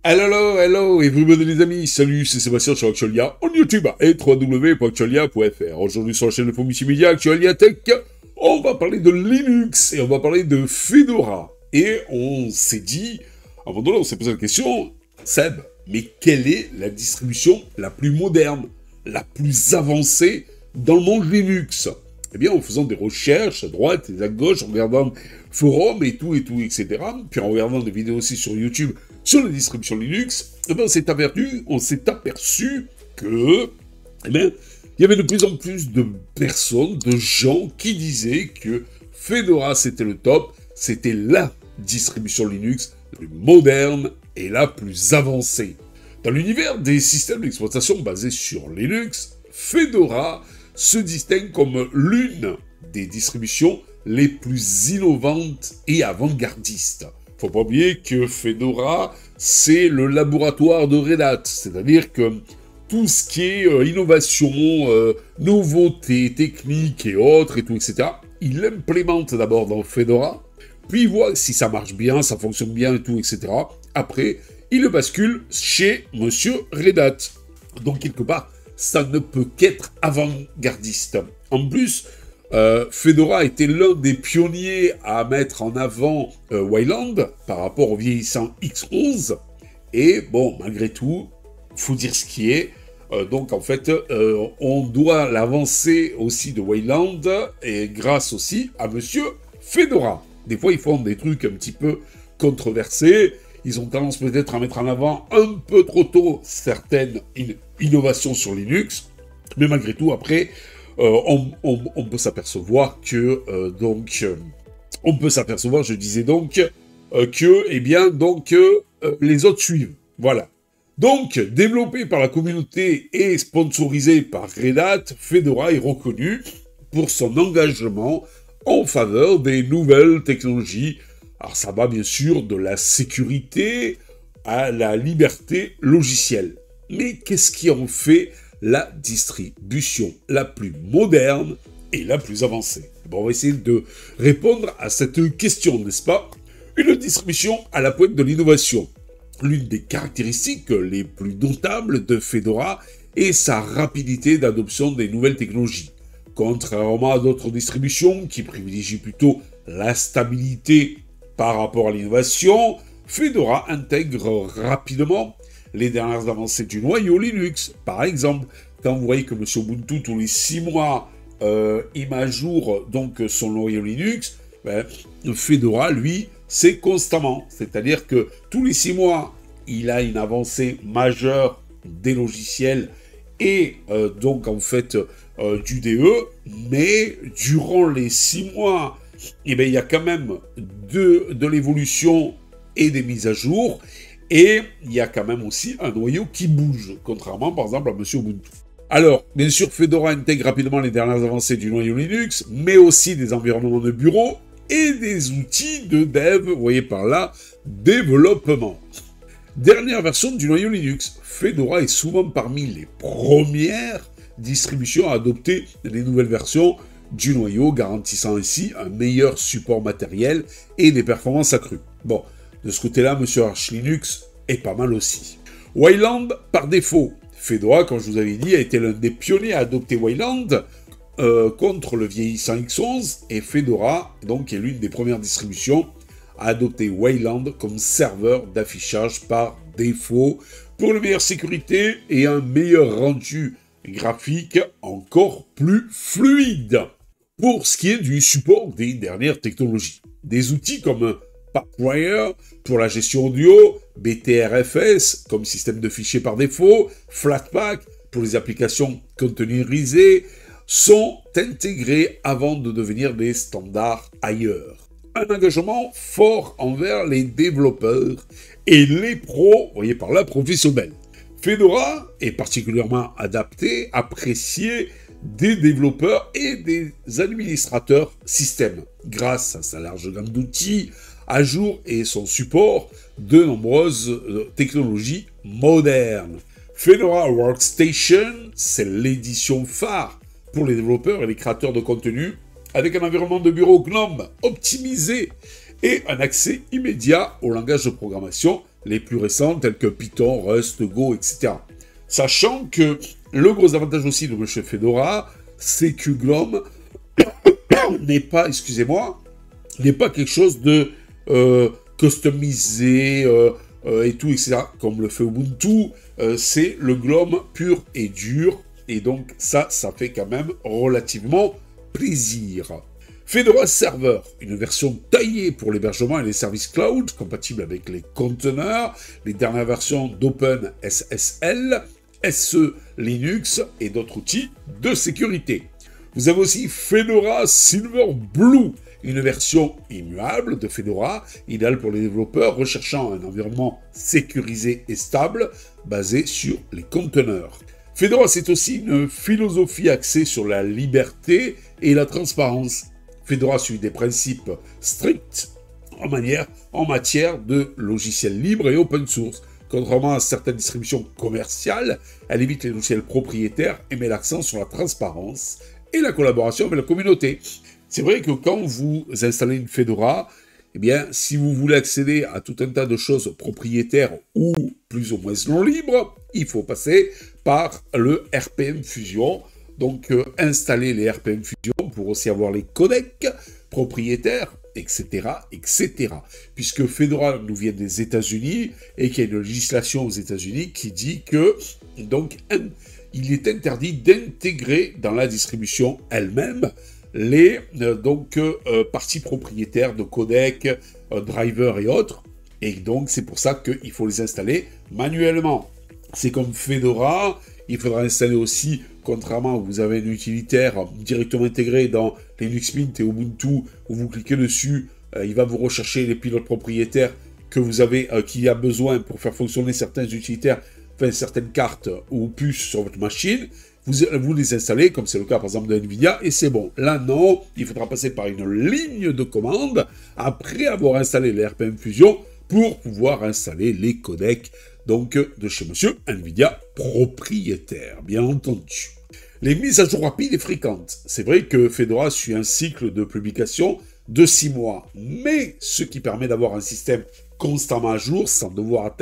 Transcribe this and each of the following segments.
Hello, everybody les amis, salut, c'est Sébastien sur Actualia, en YouTube, et www.actualia.fr. Aujourd'hui sur la chaîne de Multimédia, Actualia Tech, on va parler de Linux, et on va parler de Fedora. Et on s'est dit, avant de là, on s'est posé la question, Seb, mais quelle est la distribution la plus moderne, la plus avancée dans le monde Linux? Eh bien, en faisant des recherches à droite et à gauche, en regardant forums et tout, etc., puis en regardant des vidéos aussi sur YouTube sur la distribution Linux, eh bien, on s'est aperçu que, eh bien, il y avait de plus en plus de personnes, de gens qui disaient que Fedora c'était le top, c'était la distribution Linux la plus moderne et la plus avancée. Dans l'univers des systèmes d'exploitation basés sur Linux, Fedora se distingue comme l'une des distributions les plus innovantes et avant-gardistes. Faut pas oublier que Fedora, c'est le laboratoire de Red Hat, c'est-à-dire que tout ce qui est innovation, nouveautés techniques et autres, etc., il l'implémente d'abord dans Fedora, puis il voit si ça marche bien, ça fonctionne bien et tout, etc. Après, il le bascule chez Monsieur Red Hat. Donc, quelque part, ça ne peut qu'être avant-gardiste. En plus, Fedora était l'un des pionniers à mettre en avant Wayland par rapport au vieillissant X11. Et bon, malgré tout, faut dire ce qui est. Donc en fait, on doit l'avancée aussi de Wayland et grâce aussi à Monsieur Fedora. Des fois, ils font des trucs un petit peu controversés. Ils ont tendance peut-être à mettre en avant un peu trop tôt certaines innovations sur Linux. Mais malgré tout, après, on peut s'apercevoir que, les autres suivent. Voilà. Donc, développé par la communauté et sponsorisé par Red Hat, Fedora est reconnu pour son engagement en faveur des nouvelles technologies. Alors ça va bien sûr de la sécurité à la liberté logicielle. Mais qu'est-ce qui en fait la distribution la plus moderne et la plus avancée? Bon, on va essayer de répondre à cette question, n'est-ce pas? Une distribution à la pointe de l'innovation. L'une des caractéristiques les plus notables de Fedora est sa rapidité d'adoption des nouvelles technologies. Contrairement à d'autres distributions qui privilégient plutôt la stabilité par rapport à l'innovation, Fedora intègre rapidement les dernières avancées du noyau Linux. Par exemple, quand vous voyez que M. Ubuntu, tous les 6 mois, il met à jour donc, son noyau Linux, Fedora, lui, c'est constamment. C'est-à-dire que tous les 6 mois, il a une avancée majeure des logiciels et donc en fait du DE, mais durant les 6 mois, il y a quand même de l'évolution et des mises à jour, et il y a quand même aussi un noyau qui bouge, contrairement par exemple à M. Ubuntu. Alors, bien sûr, Fedora intègre rapidement les dernières avancées du noyau Linux, mais aussi des environnements de bureau et des outils de dev, vous voyez par là, développement. Dernière version du noyau Linux, Fedora est souvent parmi les premières distributions à adopter les nouvelles versions du noyau, garantissant ainsi un meilleur support matériel et des performances accrues. Bon, de ce côté-là, Monsieur Arch Linux est pas mal aussi. Wayland, par défaut. Fedora, comme je vous avais dit, a été l'un des pionniers à adopter Wayland contre le vieillissant X11, et Fedora, donc, est l'une des premières distributions à adopter Wayland comme serveur d'affichage par défaut pour une meilleure sécurité et un meilleur rendu graphique encore plus fluide. Pour ce qui est du support des dernières technologies, des outils comme Papwire pour la gestion audio, BTRFS comme système de fichiers par défaut, Flatpak pour les applications containerisées sont intégrés avant de devenir des standards ailleurs. Un engagement fort envers les développeurs et les pros, voyez par là, professionnels. Fedora est particulièrement adapté, apprécié des développeurs et des administrateurs système, grâce à sa large gamme d'outils à jour et son support de nombreuses technologies modernes. Fedora Workstation, c'est l'édition phare pour les développeurs et les créateurs de contenu, avec un environnement de bureau GNOME optimisé et un accès immédiat au langage de programmation les plus récents, tels que Python, Rust, Go, etc. Sachant que le gros avantage aussi de M. Fedora, c'est que GNOME n'est pas, n'est pas quelque chose de customisé et tout, etc., comme le fait Ubuntu. C'est le GNOME pur et dur, et donc ça fait quand même relativement plaisir. Fedora Server, une version taillée pour l'hébergement et les services cloud, compatible avec les conteneurs, les dernières versions d'OpenSSL, SE Linux et d'autres outils de sécurité. Vous avez aussi Fedora Silverblue, une version immuable de Fedora, idéale pour les développeurs recherchant un environnement sécurisé et stable, basé sur les conteneurs. Fedora, c'est aussi une philosophie axée sur la liberté et la transparence. Fedora suit des principes stricts en matière de logiciels libres et open source. Contrairement à certaines distributions commerciales, elle évite les logiciels propriétaires et met l'accent sur la transparence et la collaboration avec la communauté. C'est vrai que quand vous installez une Fedora, eh bien, si vous voulez accéder à tout un tas de choses propriétaires ou plus ou moins non libres, il faut passer par le RPM Fusion. Donc, installer les RPM Fusion pour aussi avoir les codecs propriétaires, etc., etc. Puisque Fedora nous vient des États-Unis et qu'il y a une législation aux États-Unis qui dit que, donc, il est interdit d'intégrer dans la distribution elle-même les parties propriétaires de codecs, drivers et autres. Et donc, c'est pour ça qu'il faut les installer manuellement. C'est comme Fedora, il faudra installer aussi, contrairement à vous avez un utilitaire directement intégré dans Linux Mint et Ubuntu, où vous cliquez dessus, il va vous rechercher les pilotes propriétaires que vous avez, qu'il y a besoin pour faire fonctionner certains utilitaires, enfin certaines cartes ou puces sur votre machine. Vous les installez, comme c'est le cas par exemple de NVIDIA, et c'est bon. Là, non, il faudra passer par une ligne de commande après avoir installé les RPM Fusion pour pouvoir installer les codecs donc de chez monsieur NVIDIA propriétaire, bien entendu. Les mises à jour rapides et fréquentes. C'est vrai que Fedora suit un cycle de publication de 6 mois, mais ce qui permet d'avoir un système constamment à jour sans devoir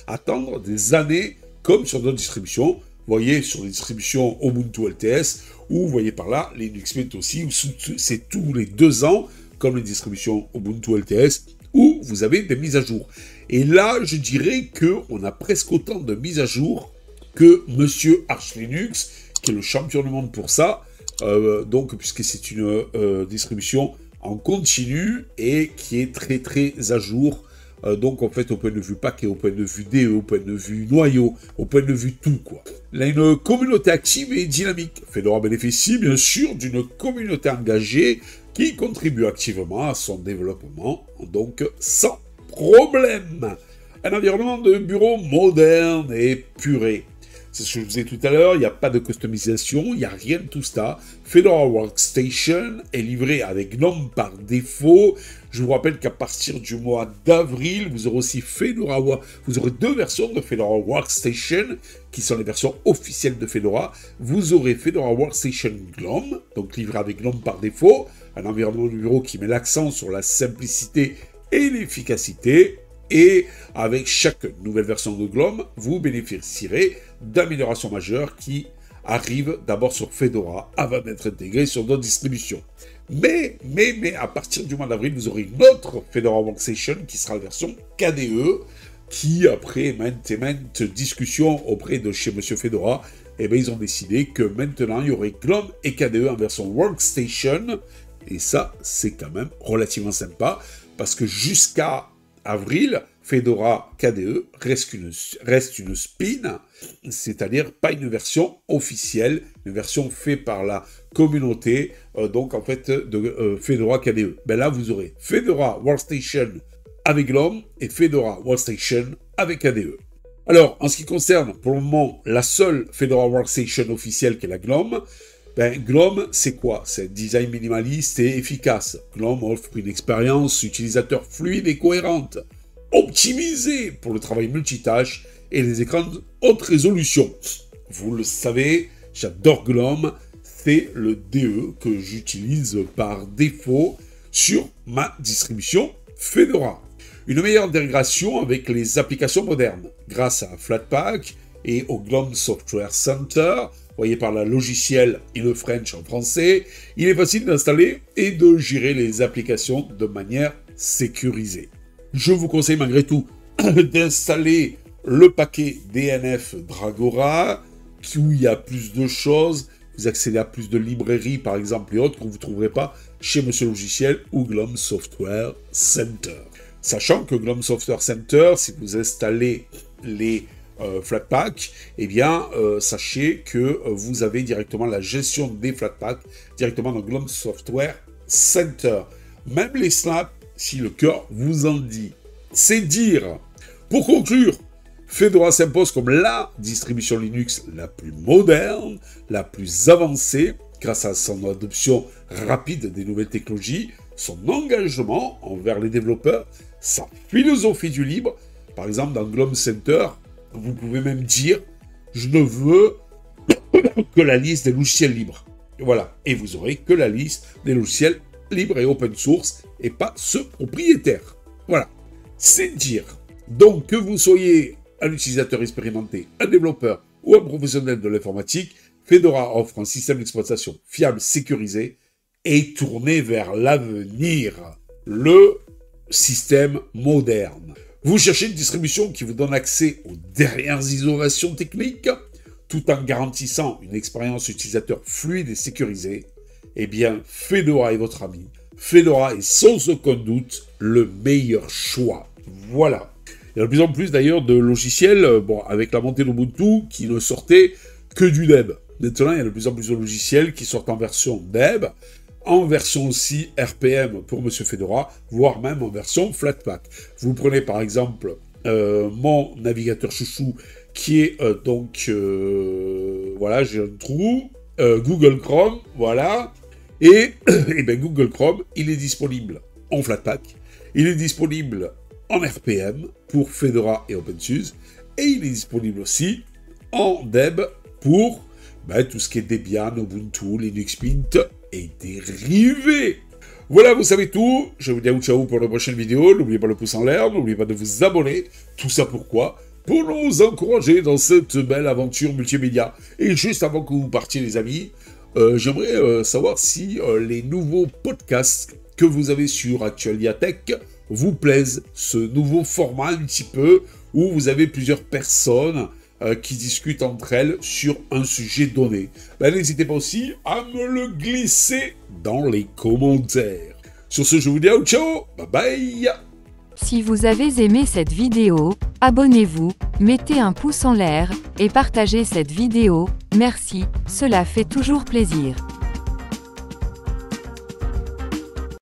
attendre des années comme sur d'autres distributions. Vous voyez sur les distributions Ubuntu LTS, ou vous voyez par là, Linux Mint aussi, où c'est tous les 2 ans, comme les distributions Ubuntu LTS, où vous avez des mises à jour. Et là, je dirais qu'on a presque autant de mises à jour que Monsieur Arch Linux, qui est le champion du monde pour ça, donc puisque c'est une distribution en continu et qui est très très à jour. Donc en fait au point de vue paquet, au point de vue DE, au point de vue noyau, au point de vue tout quoi. Il a une communauté active et dynamique. Fedora bénéficie bien sûr d'une communauté engagée qui contribue activement à son développement, donc sans problème. Un environnement de bureau moderne et puré. C'est ce que je vous disais tout à l'heure, il n'y a pas de customisation, il n'y a rien de tout ça. Fedora Workstation est livré avec GNOME par défaut. Je vous rappelle qu'à partir du mois d'avril, vous aurez aussi vous aurez 2 versions de Fedora Workstation, qui sont les versions officielles de Fedora. Vous aurez Fedora Workstation GNOME, donc livré avec GNOME par défaut, un environnement de bureau qui met l'accent sur la simplicité et l'efficacité. Et avec chaque nouvelle version de GNOME, vous bénéficierez d'améliorations majeures qui arrivent d'abord sur Fedora avant d'être intégrées sur d'autres distributions. Mais à partir du mois d'avril, vous aurez une autre Fedora Workstation qui sera la version KDE, qui après maintes discussions auprès de chez Monsieur Fedora, eh bien, ils ont décidé que maintenant il y aurait GNOME et KDE en version Workstation. Et ça, c'est quand même relativement sympa, parce que jusqu'à avril, Fedora KDE reste une spin, c'est-à-dire pas une version officielle, une version faite par la communauté, donc en fait de Fedora KDE. Ben là, vous aurez Fedora Workstation avec GNOME et Fedora Workstation avec KDE. Alors, en ce qui concerne pour le moment la seule Fedora Workstation officielle qui est la GNOME, ben, GNOME, c'est quoi? C'est un design minimaliste et efficace. GNOME offre une expérience utilisateur fluide et cohérente, optimisée pour le travail multitâche et les écrans de haute résolution. Vous le savez, j'adore GNOME, c'est le DE que j'utilise par défaut sur ma distribution Fedora. Une meilleure intégration avec les applications modernes, grâce à Flatpak et au GNOME Software Center, voyez par la logiciel in French en français, il est facile d'installer et de gérer les applications de manière sécurisée. Je vous conseille malgré tout d'installer le paquet DNF Dragora, où il y a plus de choses, vous accédez à plus de librairies par exemple et autres que vous ne trouverez pas chez Monsieur Logiciel ou GNOME Software Center. Sachant que GNOME Software Center, si vous installez les Flatpak, eh bien, sachez que vous avez directement la gestion des Flatpak directement dans GNOME Software Center. Même les snaps, si le cœur vous en dit. C'est dire. Pour conclure, Fedora s'impose comme la distribution Linux la plus moderne, la plus avancée, grâce à son adoption rapide des nouvelles technologies, son engagement envers les développeurs, sa philosophie du libre. Par exemple, dans GNOME Center, vous pouvez même dire « Je ne veux que la liste des logiciels libres ». Voilà. Et vous aurez que la liste des logiciels libres et open source et pas ceux propriétaires. Voilà. C'est dire. Donc, que vous soyez un utilisateur expérimenté, un développeur ou un professionnel de l'informatique, Fedora offre un système d'exploitation fiable, sécurisé et tourné vers l'avenir. Le système moderne. Vous cherchez une distribution qui vous donne accès aux dernières innovations techniques, tout en garantissant une expérience utilisateur fluide et sécurisée. Eh bien, Fedora est votre ami. Fedora est sans aucun doute le meilleur choix. Voilà. Il y a de plus en plus d'ailleurs de logiciels, avec la montée d'Ubuntu, qui ne sortait que du Deb. Maintenant, il y a de plus en plus de logiciels qui sortent en version Deb, en version aussi RPM pour Monsieur Fedora, voire même en version Flatpak. Vous prenez par exemple mon navigateur chouchou, qui est voilà, j'ai un trou, Google Chrome, voilà, et bien Google Chrome, il est disponible en Flatpak, il est disponible en RPM pour Fedora et OpenSUSE, et il est disponible aussi en Deb pour tout ce qui est Debian, Ubuntu, Linux Mint et dérivés. Voilà, vous savez tout. Je vous dis ciao pour la prochaine vidéo. N'oubliez pas le pouce en l'air, n'oubliez pas de vous abonner. Tout ça pourquoi? Pour nous encourager dans cette belle aventure multimédia. Et juste avant que vous partiez les amis, j'aimerais savoir si les nouveaux podcasts que vous avez sur Actualia Tech vous plaisent, ce nouveau format un petit peu, où vous avez plusieurs personnes qui discutent entre elles sur un sujet donné. N'hésitez pas aussi à me le glisser dans les commentaires. Sur ce, je vous dis ciao, bye bye. Si vous avez aimé cette vidéo, abonnez-vous, mettez un pouce en l'air, et partagez cette vidéo, merci, cela fait toujours plaisir.